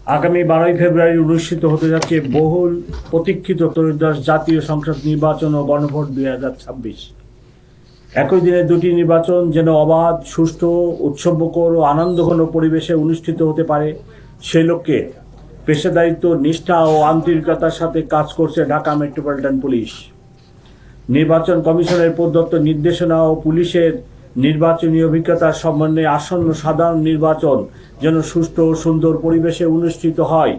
আগামী 12ই ফেব্রুয়ারি অনুষ্ঠিত হতে যাচ্ছে বহুল প্রতীক্ষিত ত্রয়োদশ জাতীয় সংসদ নির্বাচন ও গণভোট 2026। একই দিনে দুটি নির্বাচন যেন অবাধ, সুষ্ঠু, উৎসবমুখর ও আনন্দঘন পরিবেশে অনুষ্ঠিত হতে পারে, সেই লক্ষ্যে পেশাদারিত্ব, নিষ্ঠা ও আন্তরিকতার সাথে কাজ করছে ঢাকা মেট্রোপলিটন পুলিশ। নির্বাচন কমিশনের প্রদত্ত নির্দেশনা ও পুলিশের নির্বাচনী অভিজ্ঞতার সমন্বয়ে আসন্ন সাধারণ নির্বাচন যেন সুষ্ঠু ও সুন্দর পরিবেশে অনুষ্ঠিত হয়,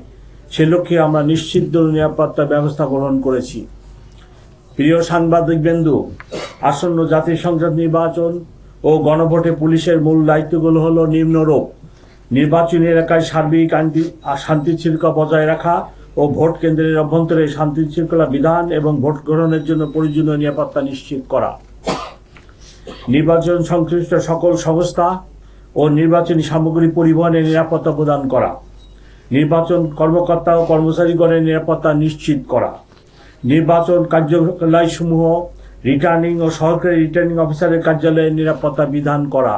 সে লক্ষ্যে আমরা নিশ্চিত নিরাপত্তা ব্যবস্থা গ্রহণ করেছি। প্রিয় সাংবাদিকবৃন্দ, আসন্ন জাতীয় সংসদ নির্বাচন ও গণভোটে পুলিশের মূল দায়িত্বগুলো হলো নিম্নরূপ: নির্বাচনী এলাকায় সার্বিক শান্তি শৃঙ্খলা বজায় রাখা ও ভোট কেন্দ্রের অভ্যন্তরে শান্তি শৃঙ্খলা বিধান এবং ভোট গ্রহণের জন্য প্রয়োজনীয় নিরাপত্তা নিশ্চিত করা, নির্বাচন সংশ্লিষ্ট সকল সংস্থা ও নির্বাচনী সামগ্রী পরিবহনের নিরাপত্তা প্রদান করা, নির্বাচন কর্মকর্তা ও কর্মচারীগণের নিরাপত্তা নিশ্চিত করা, নির্বাচন কার্যালয়সমূহ রিটার্নিং ও সহকারী রিটার্নিং অফিসারের কার্যালয়ের নিরাপত্তা বিধান করা,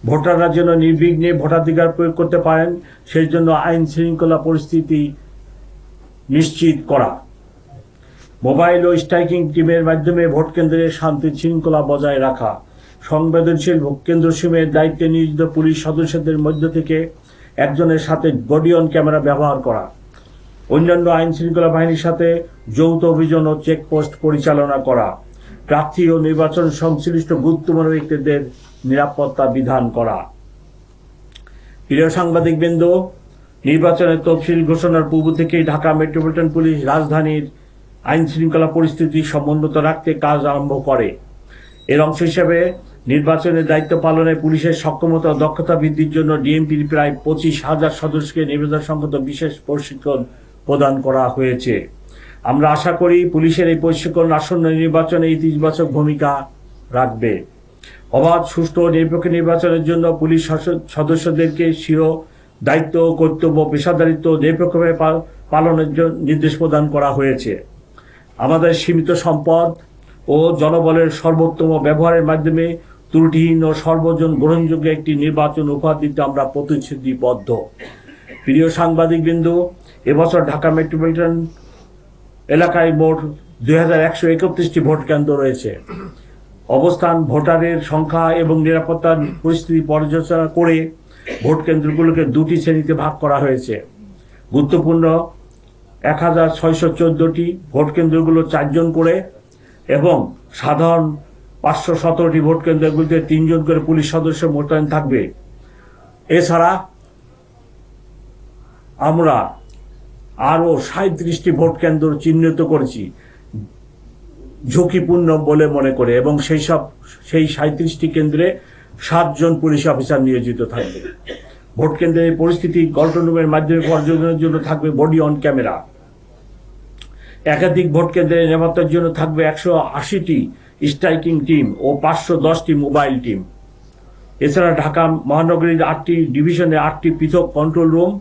ভোটাররা যেন নির্বিঘ্নে ভোটাধিকার প্রয়োগ করতে পারেন সেই জন্য আইন শৃঙ্খলা পরিস্থিতি নিশ্চিত করা, মোবাইল ও স্ট্রাইকিং টিমের মাধ্যমে ভোট কেন্দ্রে শান্তি শৃঙ্খলা বজায় রাখা, সংবেদনশীল ভোট কেন্দ্রসমূহের দায়িত্বে নিয়োজিত পুলিশ সদস্যদের মধ্য থেকে একজনের সাথে বডি অন ক্যামেরা ব্যবহার করা, অন্যান্য আইন শৃঙ্খলা বাহিনীর সাথে যৌথ অভিযান ও চেকপোস্ট পরিচালনা করা, প্রার্থী ও নির্বাচন সংশ্লিষ্ট গুরুত্বপূর্ণ ব্যক্তিদের নিরাপত্তা বিধান করা। প্রিয় সাংবাদিকবৃন্দ, নির্বাচনের তফসিল ঘোষণার পূর্ব থেকেই ঢাকা মেট্রোপলিটন পুলিশ রাজধানীর আইন শৃঙ্খলা পরিস্থিতি সমুন্নত রাখতে কাজ আরম্ভ করে। এর অংশ হিসেবে নির্বাচনের দায়িত্ব পালনে পুলিশের সক্ষমতা ও দক্ষতা বৃদ্ধির জন্য ডিএমপির প্রায় 25,000 সদস্যকে নিবেদন সংক্রান্ত বিশেষ প্রশিক্ষণ প্রদান করা হয়েছে। আমরা আশা করি পুলিশের এই প্রশিক্ষণ আসন্ন নির্বাচনে ইতিবাচক ভূমিকা রাখবে। অবাধ, সুষ্ঠু ও নিরপেক্ষ নির্বাচনের জন্য পুলিশ সদস্যদেরকে স্বীয় দায়িত্ব, কর্তব্য, পেশাদারিত্ব নিরপেক্ষভাবে পালনের জন্য নির্দেশ প্রদান করা হয়েছে। আমাদের সীমিত সম্পদ ও জনবলের সর্বোত্তম ব্যবহারের মাধ্যমে ত্রুটিহীন ও সর্বজন গ্রহণযোগ্য একটি নির্বাচন উপহার দিতে আমরা প্রতিশ্রুতিবদ্ধ। প্রিয় সাংবাদিকবৃন্দ, এবছর ঢাকা মেট্রোপলিটন এলাকায় মোট 2131টি ভোট কেন্দ্র রয়েছে। অবস্থান, ভোটারের সংখ্যা এবং নিরাপত্তার পরিস্থিতি পর্যালোচনা করে ভোট কেন্দ্রগুলোকে দুটি শ্রেণীতে ভাগ করা হয়েছে। গুরুত্বপূর্ণ 1614টি ভোট কেন্দ্রগুলো 4 জন করে এবং সাধারণ 517টি ভোট কেন্দ্রগুলিতে 3 জন করে পুলিশ সদস্য মোতায়েন থাকবে। এছাড়া আমরা আরও 37টি ভোট কেন্দ্র চিহ্নিত করেছি ঝুঁকিপূর্ণ বলে মনে করে, এবং সেই 37টি কেন্দ্রে 7 জন পুলিশ অফিসার নিয়োজিত থাকবে। ভোট কেন্দ্রের পরিস্থিতি কন্ট্রোল রুমের মাধ্যমে পর্যবেক্ষণের জন্য থাকবে বডি অন ক্যামেরা। একাধিক ভোট কেন্দ্রের নিরাপত্তার জন্য থাকবে 180টি স্ট্রাইকিং টিম ও 510টি মোবাইল টিম। এছাড়া ঢাকা মহানগরীর 8টি ডিভিশনে 8টি পৃথক কন্ট্রোল রুম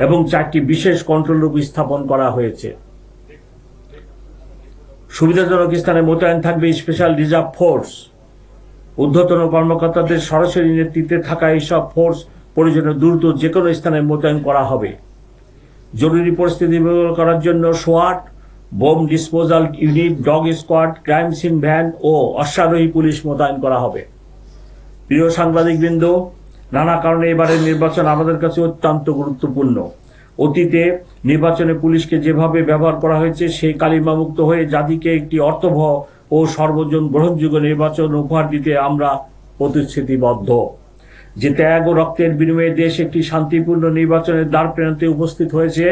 এবং 4টি বিশেষ কন্ট্রোল রুম স্থাপন করা হয়েছে। সুবিধাজনক স্থানে মোতায়েন থাকবে স্পেশাল রিজার্ভ ফোর্স। ঊর্ধ্বতন কর্মকর্তাদের সরাসরি নেতৃত্বে থাকা এইসব ফোর্স প্রয়োজনে দ্রুত যে কোনো স্থানে মোতায়েন করা হবে। জরুরি পরিস্থিতি মোকাবেলা করার জন্য সোয়াট, bomb disposal unit, dog squad, crime scene van ও অশ্বারোহী পুলিশ মোতায়েন করা হবে। প্রিয় সাংবাদিকবৃন্দ, নানা কারণে এবারের নির্বাচন আমাদের কাছে অত্যন্ত গুরুত্বপূর্ণ। অতীতে নির্বাচনে পুলিশকে যেভাবে ব্যবহার করা হয়েছে সেই কালিমামুক্ত হয়ে জাতিকে একটি অর্থবহ ও সর্বজন গ্রহণযোগ্য নির্বাচন উপহার দিতে আমরা প্রতিশ্রুতিবদ্ধ। যে ত্যাগ ও রক্তের বিনিময়ে দেশ একটি শান্তিপূর্ণ নির্বাচনের দ্বার প্রান্তে উপস্থিত হয়েছে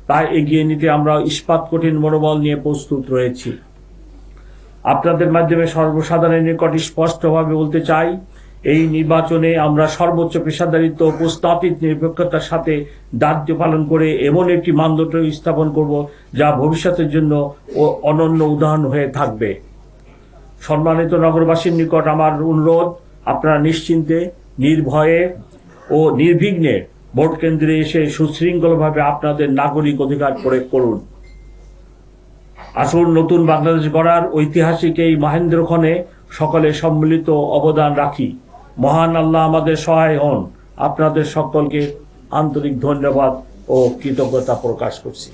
তা এগিয়ে নিতে আমরা ইস্পাত কঠিন মনোবল নিয়ে প্রস্তুত রয়েছি। আপনাদের মাধ্যমে সর্বসাধারণের নিকট স্পষ্টভাবে বলতে চাই, এই নির্বাচনে আমরা সর্বোচ্চ পেশাদারিত্ব ও প্রস্তাবিত নিরপেক্ষতার সাথে দায়িত্ব পালন করে এমন একটি মানদণ্ড স্থাপন করব যা ভবিষ্যতের জন্য অনন্য উদাহরণ হয়ে থাকবে। সম্মানিত নগরবাসীর নিকট আমার অনুরোধ, আপনারা নিশ্চিন্তে, নির্ভয়ে ও নির্বিঘ্নে ভোট কেন্দ্রে এসে সুশৃঙ্খলভাবে আপনাদের নাগরিক অধিকার প্রয়োগ করুন। আসুন নতুন বাংলাদেশ গড়ার ঐতিহাসিক এই মহেন্দ্রক্ষণে সকলে সম্মিলিত অবদান রাখি। মহান আল্লাহ আমাদের সহায় হন। আপনাদের সকলকে আন্তরিক ধন্যবাদ ও কৃতজ্ঞতা প্রকাশ করছি।